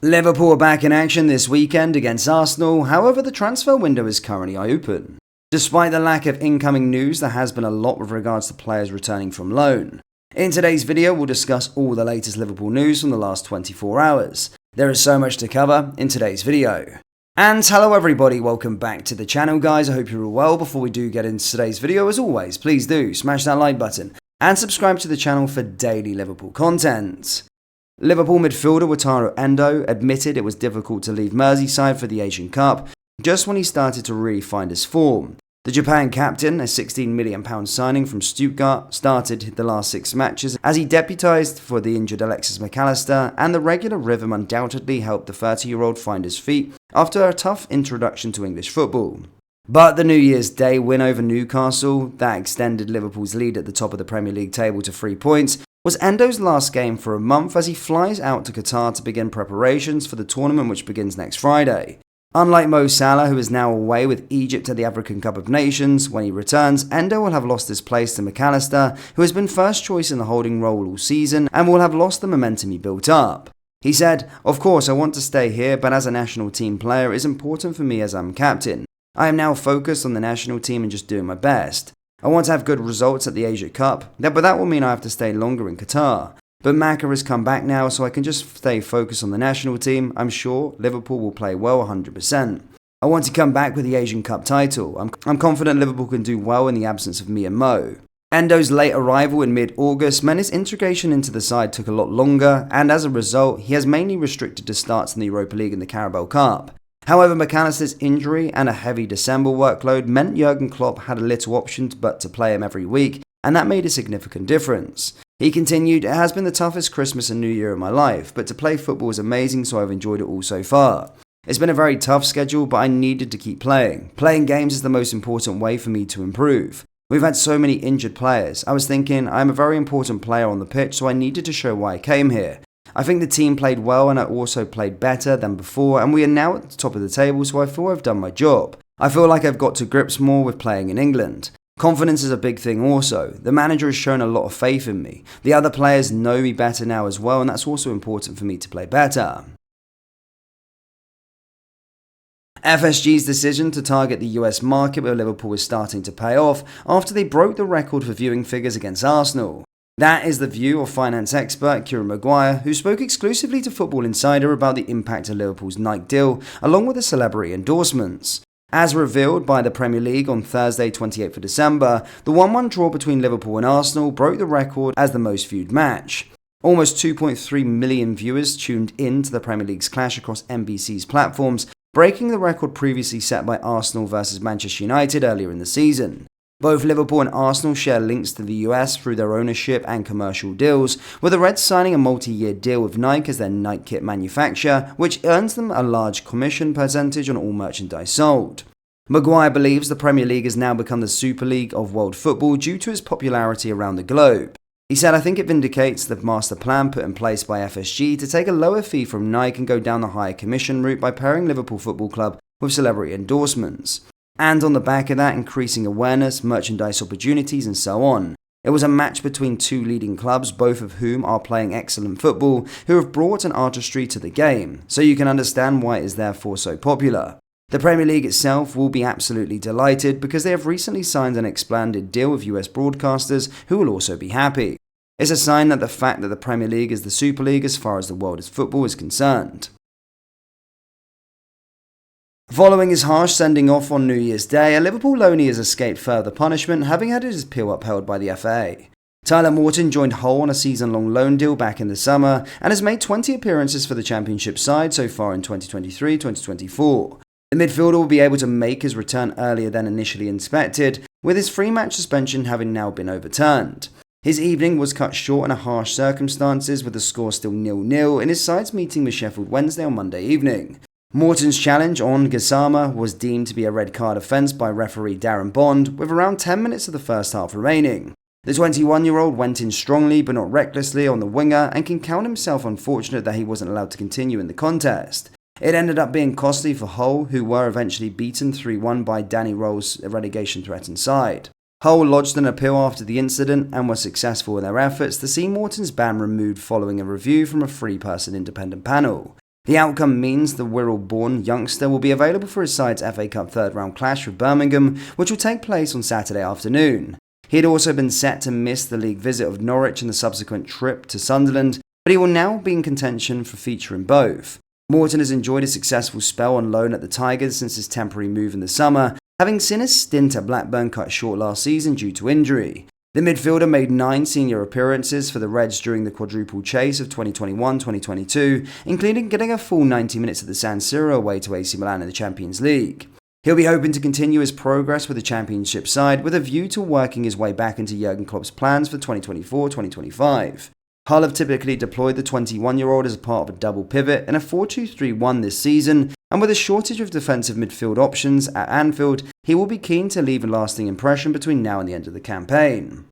Liverpool are back in action this weekend against Arsenal, however the transfer window is currently open. Despite the lack of incoming news, there has been a lot with regards to players returning from loan. In today's video, we'll discuss all the latest Liverpool news from the last 24 hours. There is so much to cover in today's video. And hello everybody, welcome back to the channel guys, I hope you're all well. Before we do get into today's video, as always, please do smash that like button and subscribe to the channel for daily Liverpool content. Liverpool midfielder Wataru Endo admitted it was difficult to leave Merseyside for the Asian Cup just when he started to really find his form. The Japan captain, a £16 million signing from Stuttgart, started the last 6 matches as he deputised for the injured Alexis McAllister, and the regular rhythm undoubtedly helped the 30-year-old find his feet after a tough introduction to English football. But the New Year's Day win over Newcastle, that extended Liverpool's lead at the top of the Premier League table to 3 points, was Endo's last game for a month as he flies out to Qatar to begin preparations for the tournament which begins next Friday. Unlike Mo Salah, who is now away with Egypt at the African Cup of Nations, when he returns, Endo will have lost his place to McAllister, who has been first choice in the holding role all season and will have lost the momentum he built up. He said, "Of course I want to stay here, but as a national team player, it's important for me as I'm captain. I am now focused on the national team and just doing my best. I want to have good results at the Asia Cup, but that will mean I have to stay longer in Qatar. But Maka has come back now, so I can just stay focused on the national team. I'm sure Liverpool will play well 100%. I want to come back with the Asian Cup title. I'm confident Liverpool can do well in the absence of me and Mo." Endo's late arrival in mid-August meant his integration into the side took a lot longer, and as a result, he has mainly restricted to starts in the Europa League and the Carabao Cup. However, McAllister's injury and a heavy December workload meant Jurgen Klopp had a little option but to play him every week, and that made a significant difference. He continued, "It has been the toughest Christmas and New Year of my life, but to play football is amazing, so I've enjoyed it all so far. It's been a very tough schedule, but I needed to keep playing. Playing games is the most important way for me to improve. We've had so many injured players. I was thinking, I'm a very important player on the pitch, so I needed to show why I came here. I think the team played well and I also played better than before, and we are now at the top of the table, so I feel I've done my job. I feel like I've got to grips more with playing in England. Confidence is a big thing also. The manager has shown a lot of faith in me. The other players know me better now as well, and that's also important for me to play better." FSG's decision to target the US market with Liverpool is starting to pay off after they broke the record for viewing figures against Arsenal. That is the view of finance expert Kieran Maguire, who spoke exclusively to Football Insider about the impact of Liverpool's Nike deal, along with the celebrity endorsements. As revealed by the Premier League on Thursday 28th of December, the 1-1 draw between Liverpool and Arsenal broke the record as the most viewed match. Almost 2.3 million viewers tuned in to the Premier League's clash across NBC's platforms, breaking the record previously set by Arsenal versus Manchester United earlier in the season. Both Liverpool and Arsenal share links to the US through their ownership and commercial deals, with the Reds signing a multi-year deal with Nike as their Nike kit manufacturer, which earns them a large commission percentage on all merchandise sold. Maguire believes the Premier League has now become the Super League of world football due to its popularity around the globe. He said, "I think it vindicates the master plan put in place by FSG to take a lower fee from Nike and go down the higher commission route by pairing Liverpool Football Club with celebrity endorsements. And on the back of that, increasing awareness, merchandise opportunities, and so on. It was a match between two leading clubs, both of whom are playing excellent football, who have brought an artistry to the game, so you can understand why it is therefore so popular. The Premier League itself will be absolutely delighted because they have recently signed an expanded deal with US broadcasters who will also be happy. It's a sign that the fact that the Premier League is the Super League as far as the world of football is concerned." Following his harsh sending off on New Year's Day, a Liverpool loanee has escaped further punishment, having had his appeal upheld by the FA. Tyler Morton joined Hull on a season-long loan deal back in the summer and has made 20 appearances for the Championship side so far in 2023-2024. The midfielder will be able to make his return earlier than initially expected, with his 3-match suspension having now been overturned. His evening was cut short in harsh circumstances, with the score still 0-0 in his side's meeting with Sheffield Wednesday on Monday evening. Morton's challenge on Gassama was deemed to be a red card offence by referee Darren Bond, with around 10 minutes of the first half remaining. The 21-year-old went in strongly but not recklessly on the winger and can count himself unfortunate that he wasn't allowed to continue in the contest. It ended up being costly for Hull, who were eventually beaten 3-1 by Danny Rowe's relegation-threatened side. Hull lodged an appeal after the incident and were successful in their efforts to see Morton's ban removed following a review from a 3-person independent panel. The outcome means the Wirral-born youngster will be available for his side's FA Cup third-round clash with Birmingham, which will take place on Saturday afternoon. He had also been set to miss the league visit of Norwich and the subsequent trip to Sunderland, but he will now be in contention for featuring both. Morton has enjoyed a successful spell on loan at the Tigers since his temporary move in the summer, having seen his stint at Blackburn cut short last season due to injury. The midfielder made 9 senior appearances for the Reds during the quadruple chase of 2021-2022, including getting a full 90 minutes at the San Siro away to AC Milan in the Champions League. He'll be hoping to continue his progress with the Championship side with a view to working his way back into Jurgen Klopp's plans for 2024-2025. Hull have typically deployed the 21-year-old as a part of a double pivot in a 4-2-3-1 this season, and with a shortage of defensive midfield options at Anfield, he will be keen to leave a lasting impression between now and the end of the campaign.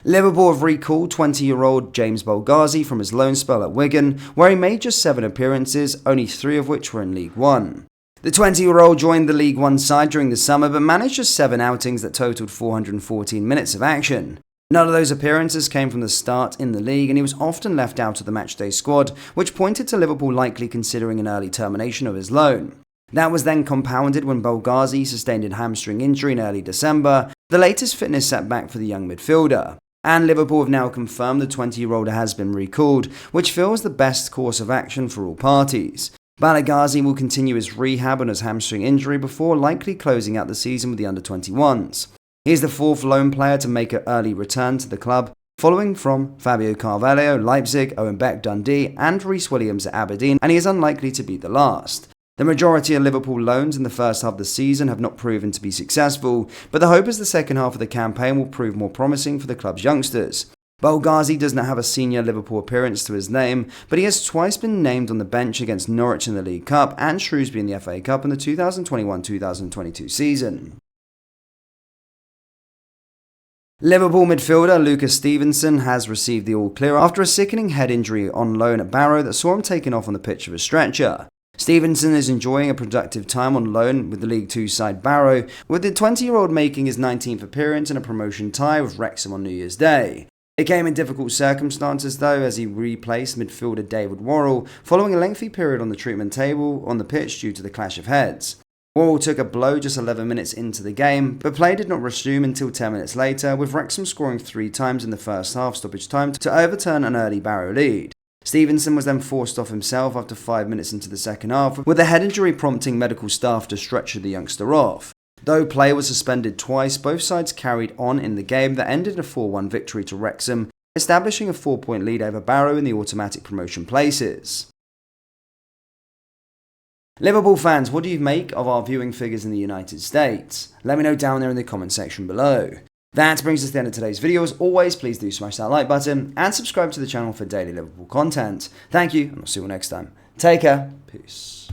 Liverpool have recalled 20-year-old James Bazi from his loan spell at Wigan, where he made just 7 appearances, only 3 of which were in League One. The 20-year-old joined the League One side during the summer but managed just 7 outings that totaled 414 minutes of action. None of those appearances came from the start in the league, and he was often left out of the matchday squad, which pointed to Liverpool likely considering an early termination of his loan. That was then compounded when Bazi sustained a hamstring injury in early December, the latest fitness setback for the young midfielder. And Liverpool have now confirmed the 20-year-old has been recalled, which feels the best course of action for all parties. Bazi will continue his rehab on his hamstring injury before likely closing out the season with the under-21s. He is the 4th loan player to make an early return to the club, following from Fabio Carvalho, Leipzig, Owen Beck, Dundee, and Reece Williams at Aberdeen, and he is unlikely to be the last. The majority of Liverpool loans in the first half of the season have not proven to be successful, but the hope is the second half of the campaign will prove more promising for the club's youngsters. Bazi does not have a senior Liverpool appearance to his name, but he has twice been named on the bench against Norwich in the League Cup and Shrewsbury in the FA Cup in the 2021-2022 season. Liverpool midfielder Lucas Stevenson has received the all-clear after a sickening head injury on loan at Barrow that saw him taken off on the pitch of a stretcher. Stevenson is enjoying a productive time on loan with the League Two side Barrow, with the 20-year-old making his 19th appearance in a promotion tie with Wrexham on New Year's Day. It came in difficult circumstances though, as he replaced midfielder David Worrall following a lengthy period on the treatment table on the pitch due to the clash of heads. Worrall took a blow just 11 minutes into the game, but play did not resume until 10 minutes later, with Wrexham scoring 3 times in the first half stoppage time to overturn an early Barrow lead. Stevenson was then forced off himself after 5 minutes into the second half, with the head injury prompting medical staff to stretcher the youngster off. Though play was suspended twice, both sides carried on in the game that ended in a 4-1 victory to Wrexham, establishing a 4-point lead over Barrow in the automatic promotion places. Liverpool fans, what do you make of our viewing figures in the United States? Let me know down there in the comment section below. That brings us to the end of today's video. As always, please do smash that like button and subscribe to the channel for daily Liverpool content. Thank you, and I'll see you all next time. Take care. Peace.